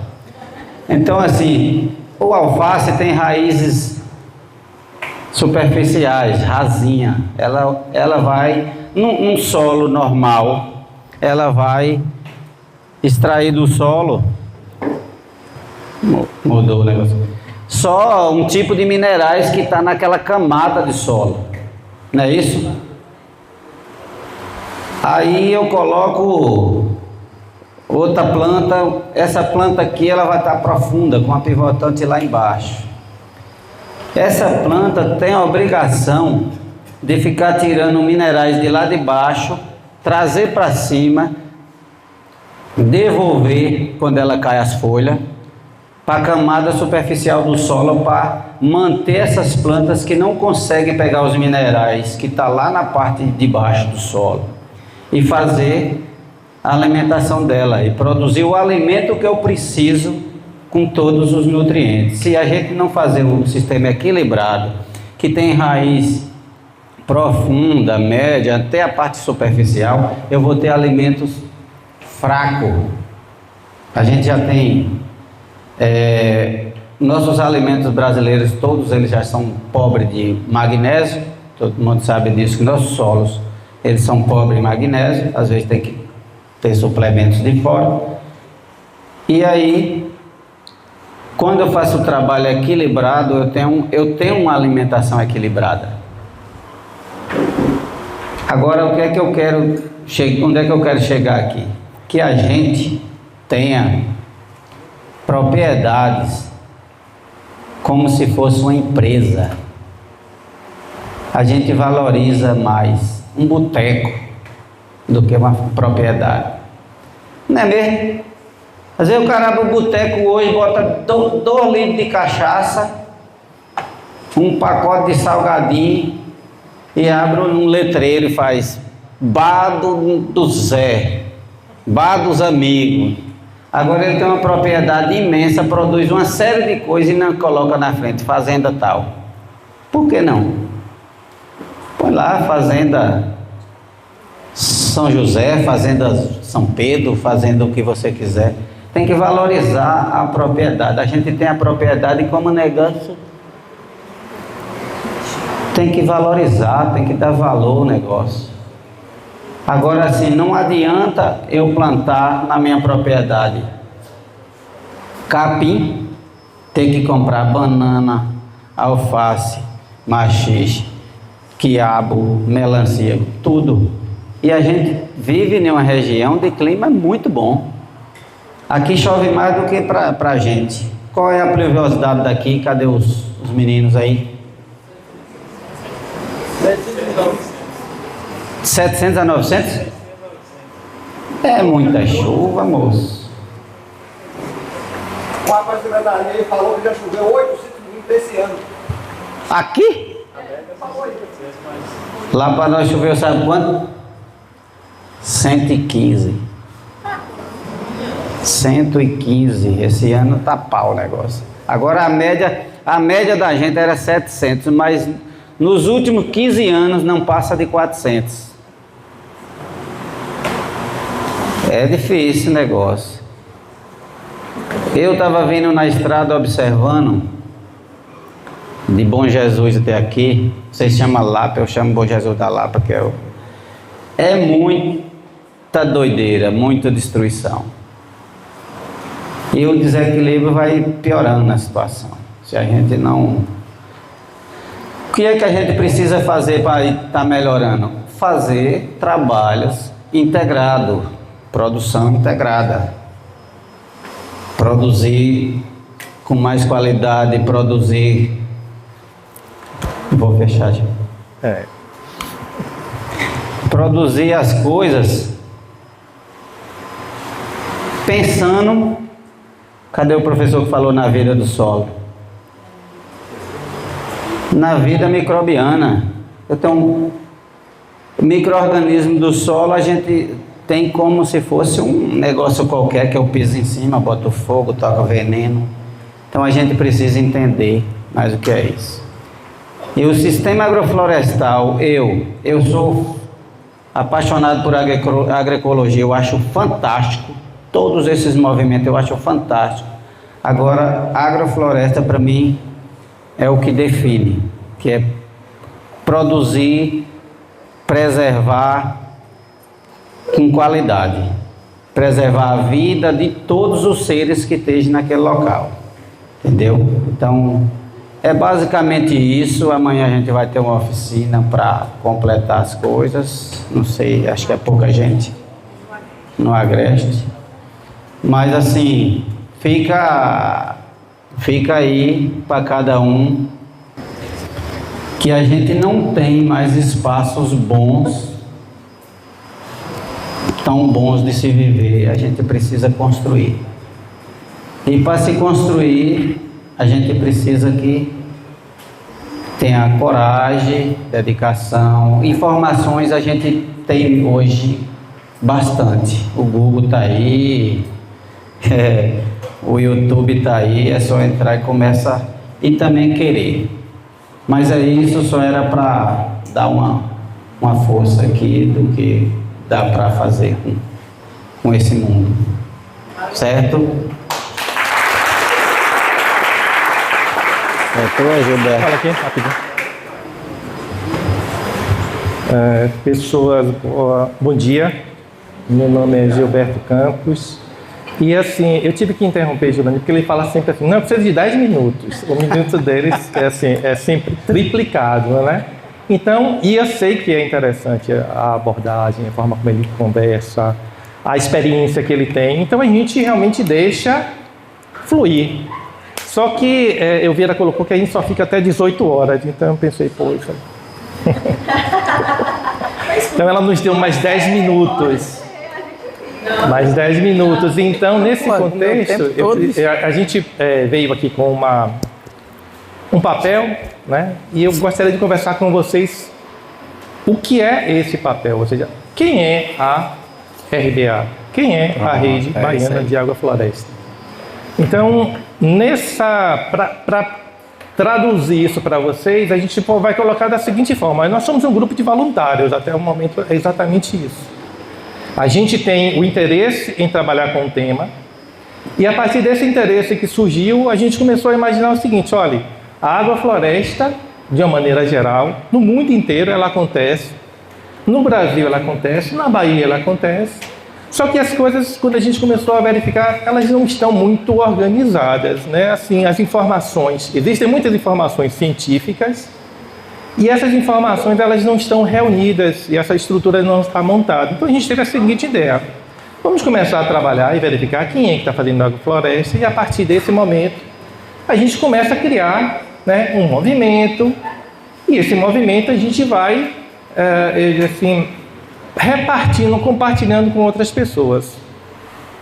Então, assim, o alface tem raízes superficiais, rasinha. Ela vai, num solo normal, ela vai extrair do solo. Mudou o negócio. Só um tipo de minerais que está naquela camada de solo. Não é isso? Aí eu coloco outra planta. Essa planta aqui ela vai estar profunda, com a pivotante lá embaixo. Essa planta tem a obrigação de ficar tirando minerais de lá de baixo, trazer para cima, devolver quando ela cai as folhas para a camada superficial do solo, para manter essas plantas que não conseguem pegar os minerais que está lá na parte de baixo do solo e fazer a alimentação dela e produzir o alimento que eu preciso com todos os nutrientes. Se a gente não fazer um sistema equilibrado, que tem raiz profunda, média, até a parte superficial, eu vou ter alimentos fracos. A gente já tem nossos alimentos brasileiros, todos eles já são pobres de magnésio. Todo mundo sabe disso, que nossos solos eles são pobres de magnésio. Às vezes tem que ter suplementos de fora. E aí, quando eu faço o trabalho equilibrado, eu tenho uma alimentação equilibrada. Agora, o que é que eu quero onde é que eu quero chegar aqui? Que a gente tenha propriedades como se fosse uma empresa. A gente valoriza mais um boteco do que uma propriedade. Não é mesmo? Às vezes o cara abre o boteco hoje, bota 2 litros de cachaça, um pacote de salgadinho e abre um letreiro e faz bar do Zé, bar dos amigos. Agora ele tem uma propriedade imensa, produz uma série de coisas e não coloca na frente, fazenda tal. Por que não? Põe lá, fazenda São José, fazenda São Pedro, fazenda o que você quiser. Tem que valorizar a propriedade. A gente tem a propriedade como negócio. Tem que valorizar, tem que dar valor ao negócio. Agora, assim, não adianta eu plantar na minha propriedade capim, ter que comprar banana, alface, maxixe, quiabo, melancia, tudo. E a gente vive em uma região de clima muito bom. Aqui chove mais do que para a gente. Qual é a pluviosidade daqui? Cadê os meninos aí? 700 a 900? É muita chuva, moço. O rapaz da areia falou que já choveu 800 milímetros esse ano. Aqui? Lá para nós choveu, sabe quanto? 115. 115. Esse ano tá pau o negócio. Agora a média da gente era 700, mas nos últimos 15 anos não passa de 400. É difícil o negócio. Eu estava vindo na estrada observando, de Bom Jesus até aqui. Vocês chamam Lapa, eu chamo Bom Jesus da Lapa, que é muita doideira, muita destruição. E o desequilíbrio vai piorando na situação. Se a gente não... O que é que a gente precisa fazer para estar melhorando? Fazer trabalhos integrados, produção integrada. Produzir com mais qualidade, produzir... Vou fechar já. Produzir as coisas pensando... Cadê o professor que falou na vida do solo? Na vida microbiana. Eu tenho um micro-organismo do solo, a gente tem como se fosse um negócio qualquer que eu piso em cima, boto fogo, toco veneno. Então a gente precisa entender mais o que é isso. E o sistema agroflorestal, eu sou apaixonado por agroecologia, eu acho fantástico. Todos esses movimentos eu acho fantástico. Agora, a agrofloresta para mim é o que define, que é produzir, preservar com qualidade, preservar a vida de todos os seres que estejam naquele local, entendeu? Então, é basicamente isso. Amanhã a gente vai ter uma oficina para completar as coisas. Não sei, acho que é pouca gente no Agreste. Mas assim, fica aí para cada um que a gente não tem mais espaços bons, tão bons de se viver. A gente precisa construir. E para se construir, a gente precisa que tenha coragem, dedicação. Informações a gente tem hoje bastante. O Google está aí, o YouTube está aí, é só entrar e começa e também querer. Mas é isso, só era para dar uma força aqui do que dá para fazer com esse mundo. Certo? Fala aqui, rapidinho. Pessoas, bom dia. Meu nome é Gilberto Campos. E assim, eu tive que interromper Giovanni, porque ele fala sempre assim, não, precisa de 10 minutos. O minuto deles é sempre triplicado, né? Então, e eu sei que é interessante a abordagem, a forma como ele conversa, a experiência que ele tem. Então, a gente realmente deixa fluir. Só que Elvira colocou que a gente só fica até 18 horas, então eu pensei, poxa. Então ela nos deu mais 10 minutos. Mais 10 minutos. Então, nesse contexto, a gente veio aqui com um papel, né? E eu gostaria de conversar com vocês o que é esse papel, ou seja, quem é a RBA? Quem é a Rede Baiana de Água Floresta? Então, para traduzir isso para vocês, a gente vai colocar da seguinte forma: nós somos um grupo de voluntários, até o momento é exatamente isso. A gente tem o interesse em trabalhar com o tema, e a partir desse interesse que surgiu, a gente começou a imaginar o seguinte: olha, a agrofloresta, de uma maneira geral, no mundo inteiro ela acontece, no Brasil ela acontece, na Bahia ela acontece. Só que as coisas, quando a gente começou a verificar, elas não estão muito organizadas, né? Assim, as informações, existem muitas informações científicas e essas informações elas não estão reunidas e essa estrutura não está montada. Então a gente teve a seguinte ideia: vamos começar a trabalhar e verificar quem é que está fazendo agrofloresta, e a partir desse momento a gente começa a criar, né, um movimento, e esse movimento a gente vai, repartindo, compartilhando com outras pessoas.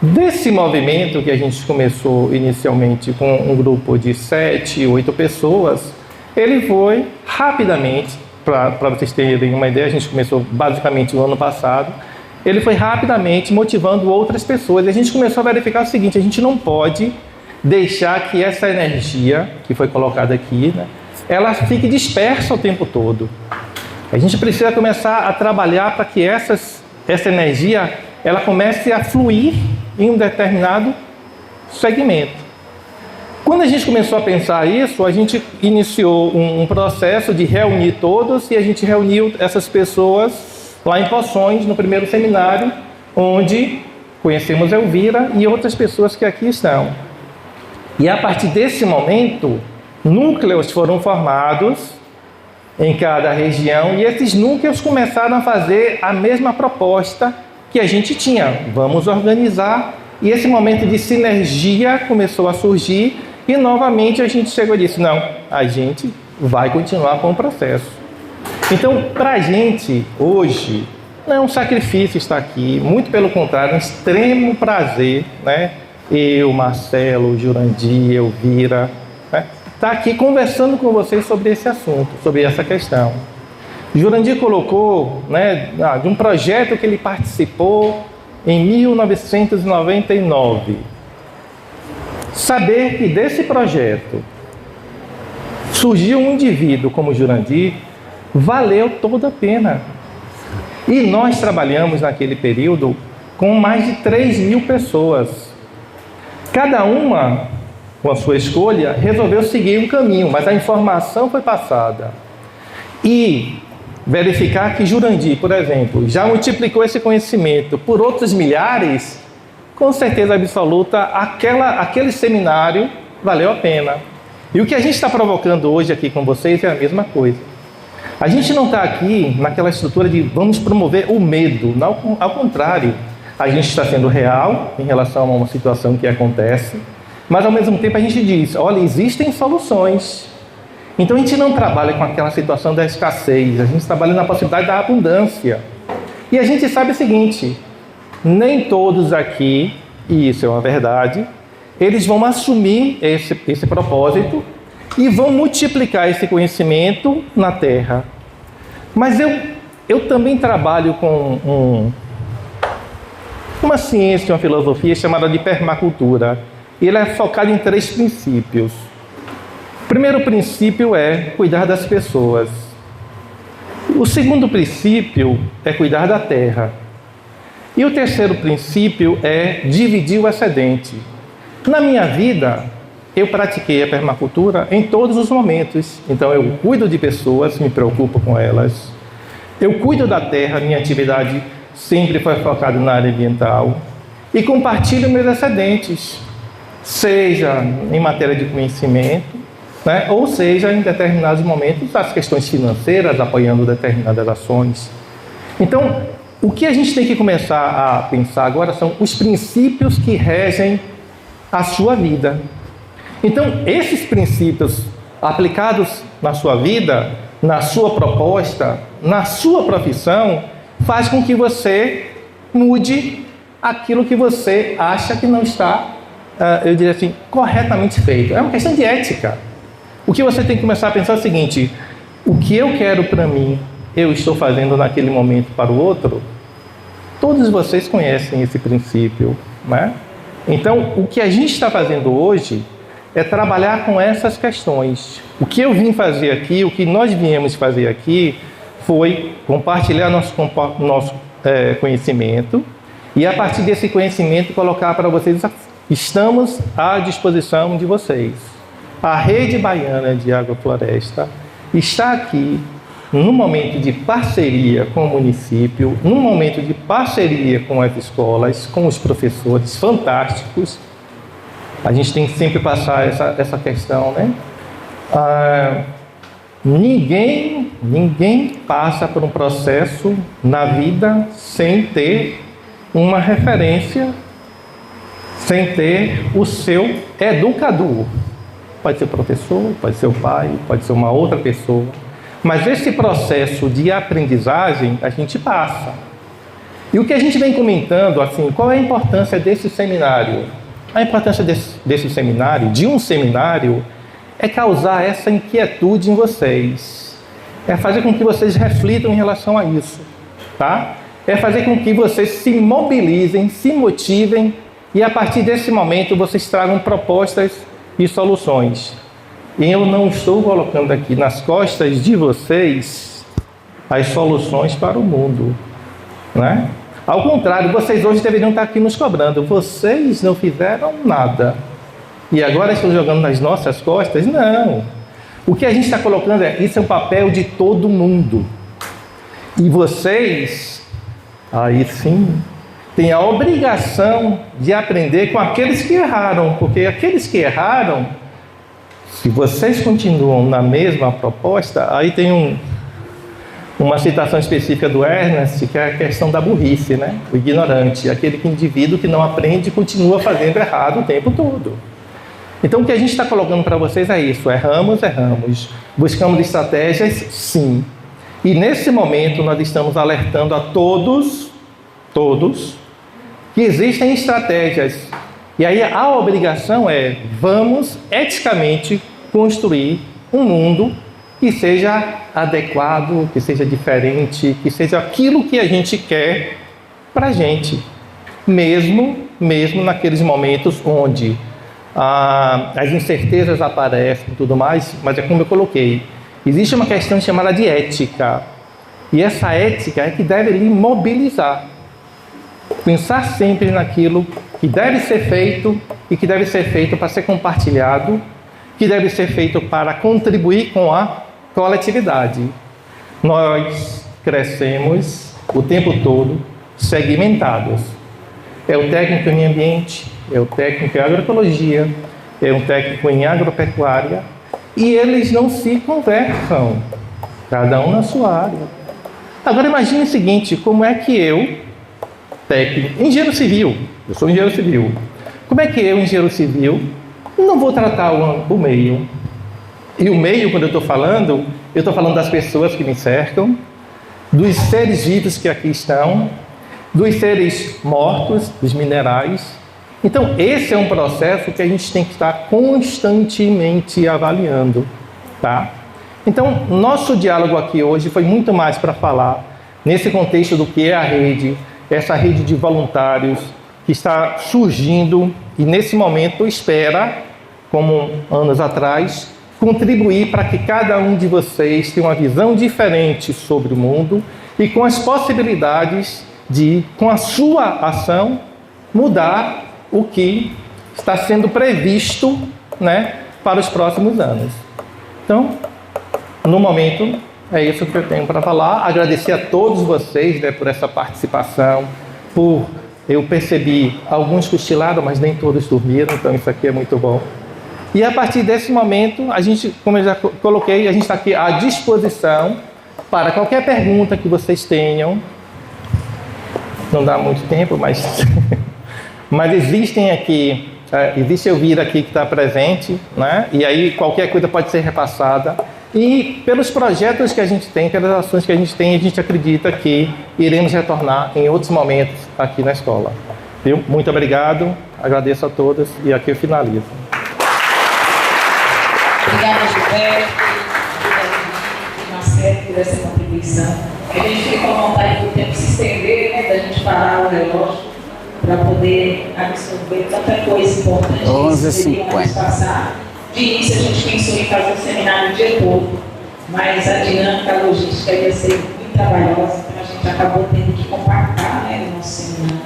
Desse movimento que a gente começou inicialmente com um grupo de 7, 8 pessoas, ele foi rapidamente, para vocês terem uma ideia, a gente começou basicamente no ano passado, ele foi rapidamente motivando outras pessoas, e a gente começou a verificar o seguinte: a gente não pode deixar que essa energia que foi colocada aqui, né, ela fique dispersa o tempo todo. A gente precisa começar a trabalhar para que essa energia ela comece a fluir em um determinado segmento. Quando a gente começou a pensar isso, a gente iniciou um processo de reunir todos, e a gente reuniu essas pessoas lá em Poções, no primeiro seminário, onde conhecemos Elvira e outras pessoas que aqui estão. E a partir desse momento, núcleos foram formados em cada região, e esses núcleos começaram a fazer a mesma proposta que a gente tinha: vamos organizar. E esse momento de sinergia começou a surgir, e novamente a gente chegou e disse: não, a gente vai continuar com o processo. Então, para a gente hoje não é um sacrifício estar aqui, muito pelo contrário, é um extremo prazer, né? Eu, Marcelo, Jurandir, Elvira, né, está aqui conversando com vocês sobre esse assunto, sobre essa questão. Jurandir colocou, né, de um projeto que ele participou em 1999. Saber que desse projeto surgiu um indivíduo como Jurandir, valeu toda a pena. E nós trabalhamos naquele período com mais de 3.000 pessoas. Cada uma, com a sua escolha, resolveu seguir um caminho, mas a informação foi passada. E verificar que Jurandir, por exemplo, já multiplicou esse conhecimento por outros milhares, com certeza absoluta, aquele seminário valeu a pena. E o que a gente está provocando hoje aqui com vocês é a mesma coisa. A gente não está aqui naquela estrutura de vamos promover o medo. Não, ao contrário, a gente está sendo real em relação a uma situação que acontece, mas ao mesmo tempo a gente diz, olha, existem soluções. Então a gente não trabalha com aquela situação da escassez, a gente trabalha na possibilidade da abundância. E a gente sabe o seguinte, nem todos aqui, e isso é uma verdade, eles vão assumir esse propósito e vão multiplicar esse conhecimento na Terra. Mas eu também trabalho com uma ciência, uma filosofia chamada de permacultura. Ele é focado em 3 princípios. O primeiro princípio é cuidar das pessoas. O segundo princípio é cuidar da terra. E o terceiro princípio é dividir o excedente. Na minha vida, eu pratiquei a permacultura em todos os momentos. Então, eu cuido de pessoas, me preocupo com elas. Eu cuido da terra, minha atividade sempre foi focada na área ambiental. E compartilho meus excedentes, seja em matéria de conhecimento, né, ou seja, em determinados momentos, as questões financeiras, apoiando determinadas ações. Então, o que a gente tem que começar a pensar agora são os princípios que regem a sua vida. Então, esses princípios aplicados na sua vida, na sua proposta, na sua profissão, faz com que você mude aquilo que você acha que não está, eu diria assim, corretamente feito. É uma questão de ética. O que você tem que começar a pensar é o seguinte, o que eu quero para mim, eu estou fazendo naquele momento para o outro? Todos vocês conhecem esse princípio, né? Então, o que a gente está fazendo hoje é trabalhar com essas questões. O que eu vim fazer aqui, o que nós viemos fazer aqui, foi compartilhar nosso conhecimento e, a partir desse conhecimento, colocar para vocês, estamos à disposição de vocês. A Rede Baiana de Agrofloresta está aqui num momento de parceria com o município, num momento de parceria com as escolas, com os professores fantásticos. A gente tem que sempre passar essa questão, né? Ninguém passa por um processo na vida sem ter uma referência, sem ter o seu educador. Pode ser o professor, pode ser o pai, pode ser uma outra pessoa. Mas esse processo de aprendizagem a gente passa. E o que a gente vem comentando, assim, qual é a importância desse seminário? A importância desse seminário, de um seminário, é causar essa inquietude em vocês. É fazer com que vocês reflitam em relação a isso, tá? É fazer com que vocês se mobilizem, se motivem e a partir desse momento vocês tragam propostas e soluções. E eu não estou colocando aqui nas costas de vocês as soluções para o mundo, né? Ao contrário, vocês hoje deveriam estar aqui nos cobrando. Vocês não fizeram nada e agora estão jogando nas nossas costas? Não. O que a gente está colocando isso é um papel de todo mundo. E vocês, aí sim, têm a obrigação de aprender com aqueles que erraram, porque aqueles que erraram, se vocês continuam na mesma proposta, aí tem uma citação específica do Ernest, que é a questão da burrice, né? O ignorante, aquele indivíduo que não aprende e continua fazendo errado o tempo todo. Então, o que a gente está colocando para vocês é isso, erramos. Buscamos estratégias, sim. E nesse momento nós estamos alertando a todos, que existem estratégias. E aí a obrigação é, vamos eticamente construir um mundo que seja adequado, que seja diferente, que seja aquilo que a gente quer para a gente. Mesmo naqueles momentos onde as incertezas aparecem e tudo mais, mas é como eu coloquei, existe uma questão chamada de ética, e essa ética é que deve lhe mobilizar. Pensar sempre naquilo que deve ser feito e que deve ser feito para ser compartilhado, que deve ser feito para contribuir com a coletividade. Nós crescemos o tempo todo segmentados. É o técnico em meio ambiente, é o técnico em agroecologia, é um técnico em agropecuária, e eles não se conversam, cada um na sua área. Agora imagine o seguinte, como é que eu, técnico, engenheiro civil, eu sou engenheiro civil, como é que eu, engenheiro civil, não vou tratar o meio? E o meio, quando eu estou falando das pessoas que me cercam, dos seres vivos que aqui estão, dos seres mortos, dos minerais. Então, esse é um processo que a gente tem que estar constantemente avaliando, tá? Então, nosso diálogo aqui hoje foi muito mais para falar nesse contexto do que é a rede, essa rede de voluntários que está surgindo e nesse momento espera, como anos atrás, contribuir para que cada um de vocês tenha uma visão diferente sobre o mundo e com as possibilidades de, com a sua ação, mudar o que está sendo previsto, né, para os próximos anos. Então, no momento, é isso que eu tenho para falar. Agradecer a todos vocês, né, por essa participação, eu percebi alguns cochilaram, mas nem todos dormiram, então isso aqui é muito bom. E a partir desse momento, a gente, como eu já coloquei, a gente está aqui à disposição para qualquer pergunta que vocês tenham. Não dá muito tempo, mas mas existem aqui, existe Elvira aqui que está presente, né? E aí qualquer coisa pode ser repassada. E pelos projetos que a gente tem, pelas ações que a gente acredita que iremos retornar em outros momentos aqui na escola. Viu? Muito obrigado, agradeço a todos e aqui eu finalizo. Obrigada, Gilberto, e Marcelo, por essa contribuição. A gente fica com vontade do tempo se estender, né, da gente parar o relógio para poder absorver tanta coisa importante. 11h50. De início, a gente pensou em fazer o seminário o dia todo, mas a dinâmica, a logística ia ser muito trabalhosa, então a gente acabou tendo que compactar, né, o nosso seminário.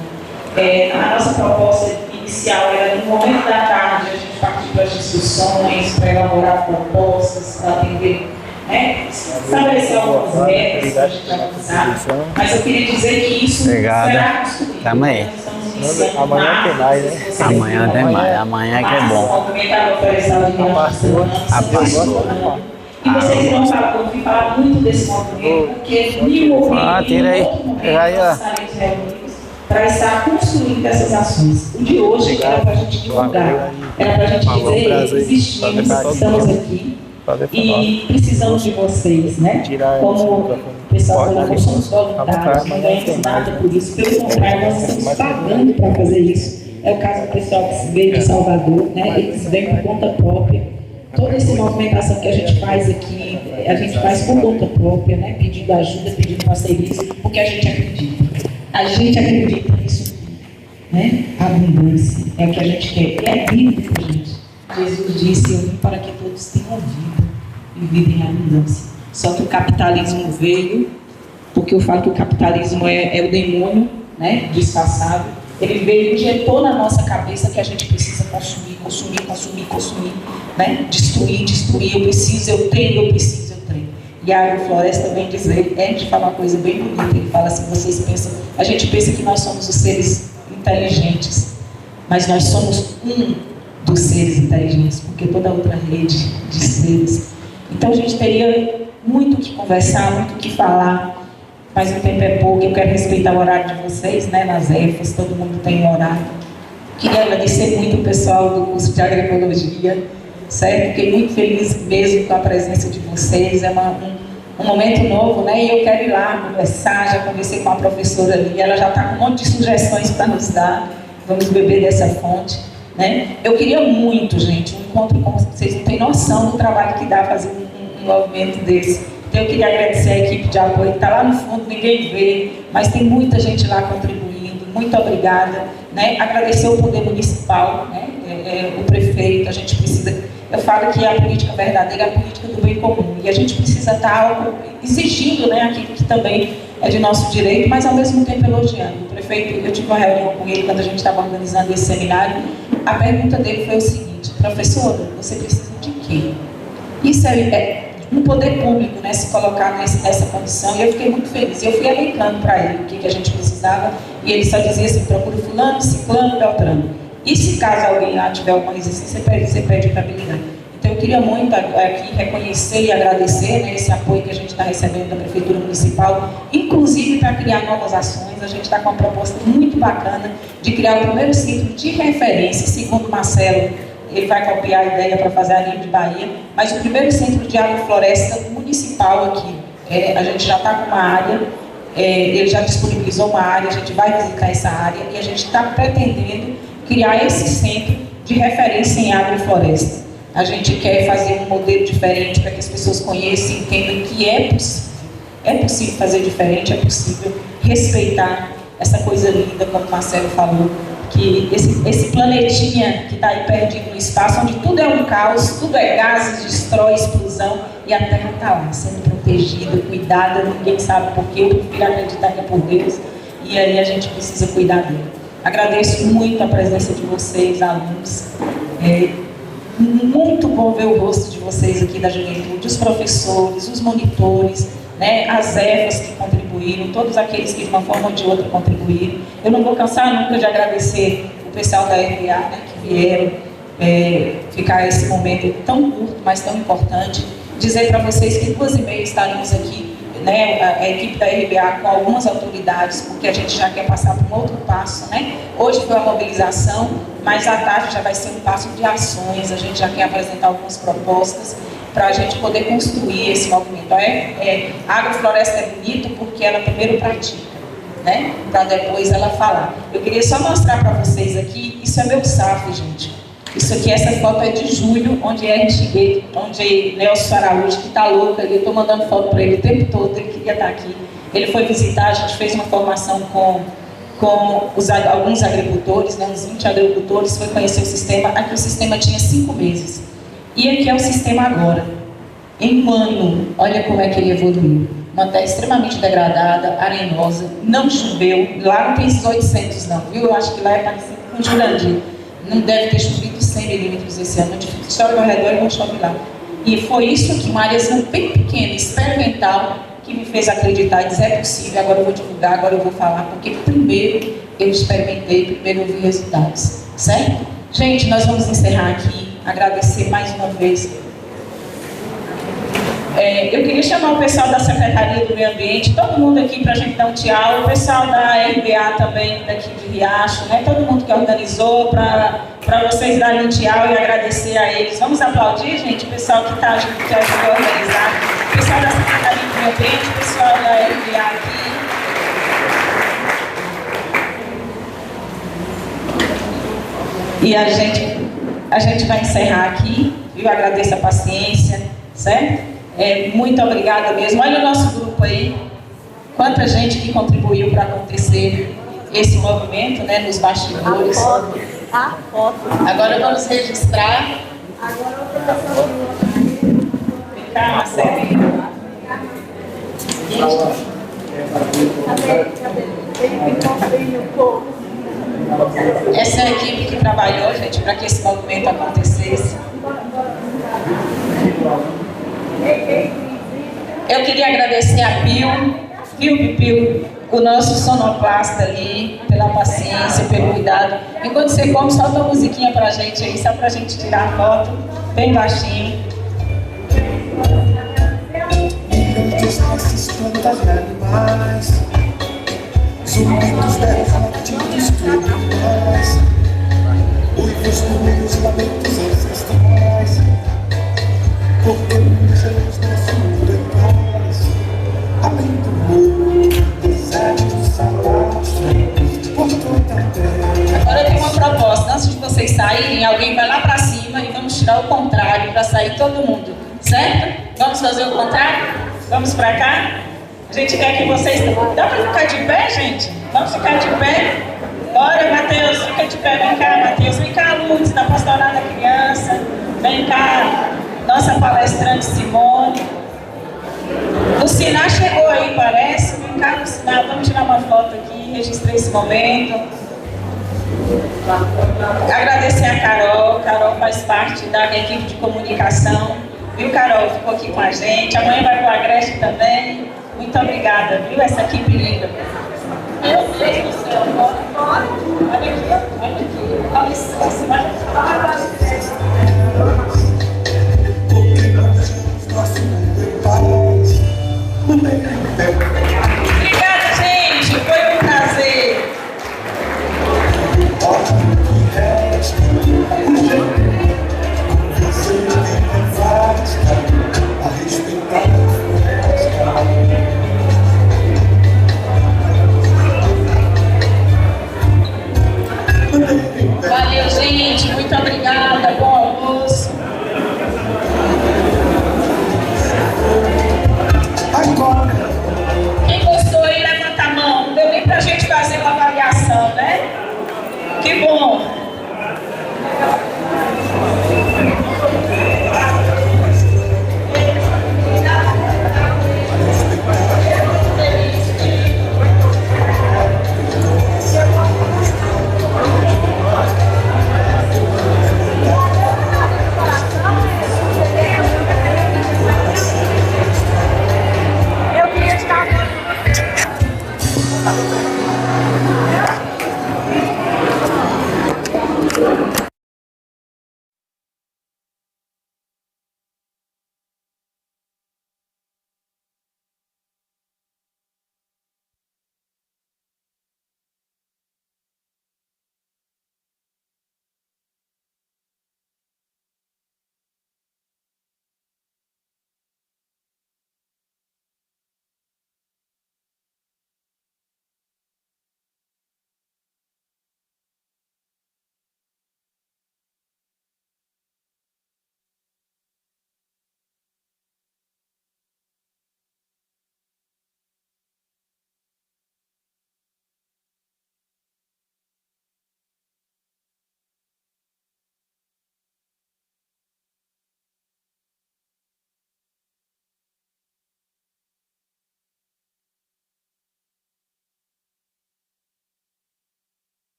A nossa proposta inicial era, no momento da tarde, a gente partir para as discussões, para elaborar propostas, para atender, né, estabelecer algumas metas para a gente avançar, mas eu queria dizer que isso será construído. Também. Amanhã tem mais, né? Amanhã tem mais, amanhã que é bom. E vocês irão ouvir falar muito desse movimento, porque me ouvir tira aí. nós estaremos reunidos para estar construindo essas ações. O de hoje era para a gente divulgar, era para a gente dizer, existimos, estamos aqui e precisamos de vocês, né? Como o pessoal falou, nós somos voluntários, não ganhamos nada por isso, pelo contrário, nós estamos pagando para fazer isso. É o caso do pessoal que veio de Salvador, né? Eles vêm por conta própria. Toda essa movimentação que a gente faz aqui, a gente faz por conta própria, né? Pedindo ajuda, pedindo parcerias, porque a gente acredita. A gente acredita nisso, né? A abundância é o que a gente quer. E é bíblico, gente. Jesus disse, eu vim para que todos tenham vida e vivem em abundância. Só que o capitalismo veio, porque eu falo que o capitalismo é o demônio, né, disfarçado. Ele veio e injetou na nossa cabeça que a gente precisa consumir, né? Destruir, eu preciso, eu tenho. E a Agrofloresta vem dizer, de falar uma coisa bem bonita, ele fala assim, a gente pensa que nós somos os seres inteligentes, mas nós somos um dos seres inteligentes, porque toda outra rede de seres. Então a gente teria muito o que conversar, muito o que falar, mas o tempo é pouco, eu quero respeitar o horário de vocês, né, nas EFAs, todo mundo tem um horário. Queria agradecer muito o pessoal do curso de agroecologia, certo? Fiquei muito feliz mesmo com a presença de vocês, é um momento novo, né? E eu quero ir lá conversar, já conversei com a professora ali, ela já está com um monte de sugestões para nos dar, vamos beber dessa fonte, né? Eu queria muito, gente, um encontro com vocês, não têm noção do trabalho que dá fazer um movimento desse. Então eu queria agradecer a equipe de apoio, que está lá no fundo, ninguém vê, mas tem muita gente lá contribuindo, muito obrigada, né? Agradecer o Poder Municipal, né? o prefeito, a gente precisa... Eu falo que a política verdadeira é a política do bem comum, e a gente precisa estar exigindo, né, aquilo que também é de nosso direito, mas ao mesmo tempo elogiando. O prefeito, eu tive uma reunião com ele quando a gente estava organizando esse seminário, a pergunta dele foi o seguinte: professora, você precisa de quê? Isso é um poder público, né, se colocar nessa condição, e eu fiquei muito feliz. Eu fui elencando para ele o que a gente precisava, e ele só dizia assim: procura fulano, ciclano, beltrano. E se caso alguém lá tiver alguma resistência, você pede para me ligar. Então eu queria muito aqui reconhecer e agradecer, né, esse apoio que a gente está recebendo da Prefeitura Municipal, inclusive para criar novas ações. A gente está com uma proposta muito bacana de criar o primeiro centro de referência, segundo o Marcelo, ele vai copiar a ideia para fazer a linha de Bahia, mas o primeiro centro de agrofloresta municipal aqui. A gente já está com uma área, ele já disponibilizou uma área, a gente vai visitar essa área e a gente está pretendendo criar esse centro de referência em agrofloresta. A gente quer fazer um modelo diferente para que as pessoas conheçam e entendam que é possível. É possível fazer diferente, é possível respeitar essa coisa linda, como o Marcelo falou, que esse planetinha que está aí perdido no espaço, onde tudo é um caos, tudo é gases, destrói, explosão, e a Terra está lá, sendo protegida, cuidada, ninguém sabe por quê, eu prefiro acreditar que é por Deus, e aí a gente precisa cuidar dele. Agradeço muito a presença de vocês, alunos. Muito bom ver o rosto de vocês aqui da juventude, os professores, os monitores, né, as EFAs que contribuíram, todos aqueles que de uma forma ou de outra contribuíram. Eu não vou cansar nunca de agradecer o pessoal da RBA, né, que vieram ficar esse momento tão curto, mas tão importante. Dizer para vocês que 2h30 estaremos aqui, né, a equipe da RBA com algumas autoridades, porque a gente já quer passar para um outro passo, né? Hoje foi a mobilização, mas à tarde já vai ser um passo de ações, a gente já quer apresentar algumas propostas para a gente poder construir esse movimento. A agrofloresta é bonita porque ela primeiro pratica, né? Para depois ela falar. Eu queria só mostrar para vocês aqui, isso é meu SAF, gente. Isso aqui, essa foto é de julho, onde Nelson Araújo, que está louco ali, eu estou mandando foto para ele o tempo todo, ele queria estar aqui. Ele foi visitar, a gente fez uma formação com alguns agricultores, né, uns 20 agricultores, foi conhecer o sistema. Aqui o sistema tinha 5 meses. E aqui é o sistema agora. Em um ano, olha como é que ele evoluiu. Uma terra extremamente degradada, arenosa, não choveu. Lá não tem esses 800 não, viu? Eu acho que lá é parecido com Jurandir. Não deve ter chovido 100 milímetros esse ano, chove ao redor e não chove lá. E foi isso aqui, uma área bem pequena, experimental, que me fez acreditar e dizer: é possível, agora eu vou divulgar, agora eu vou falar, porque primeiro eu experimentei, primeiro eu vi resultados, certo? Gente, nós vamos encerrar aqui, agradecer mais uma vez. Eu queria chamar o pessoal da Secretaria do Meio Ambiente, todo mundo aqui para a gente dar um tchau, o pessoal da RBA também, daqui de Riacho, né? Todo mundo que organizou, para vocês darem um tchau e agradecer a eles. Vamos aplaudir, gente, o pessoal que está ajudando a organizar, o pessoal da Secretaria do Meio Ambiente, o pessoal da RBA aqui. E a gente vai encerrar aqui, eu agradeço a paciência, certo? Muito obrigada mesmo. Olha o nosso grupo aí, quanta gente que contribuiu para acontecer esse movimento, né, nos bastidores. A foto. Agora vamos registrar. Vem cá, Marcelo. Essa é a equipe que trabalhou, gente, para que esse movimento acontecesse. Eu queria agradecer a Pio, o nosso sonoplasta ali, pela paciência, pelo cuidado. Enquanto você come, solta uma musiquinha pra gente aí, só pra gente tirar a foto, bem baixinho. Zumbidos derretidos por nós, uivos no meio de lamentos ancestrais, porque muitos nossos detalhes, além do morro, desertos salvados, por toda a terra. Agora eu tenho uma proposta, antes de vocês saírem, alguém vai lá pra cima e vamos tirar o contrário para sair todo mundo, certo? Vamos fazer o contrário? Vamos pra cá? A gente quer que vocês... Dá pra ficar de pé, gente? Vamos ficar de pé? Bora, Matheus, fica gente pede, vem cá, Matheus, vem cá, Lourdes, na pastoral da criança, vem cá, nossa palestrante Simone. Lucina chegou aí, parece. Vem cá, Lucina, vamos tirar uma foto aqui, registrar esse momento. Agradecer a Carol. Carol faz parte da equipe de comunicação. Viu, Carol? Ficou aqui com a gente. Amanhã vai para o Agreste também. Muito obrigada, viu? Essa equipe linda. Meu Deus do céu,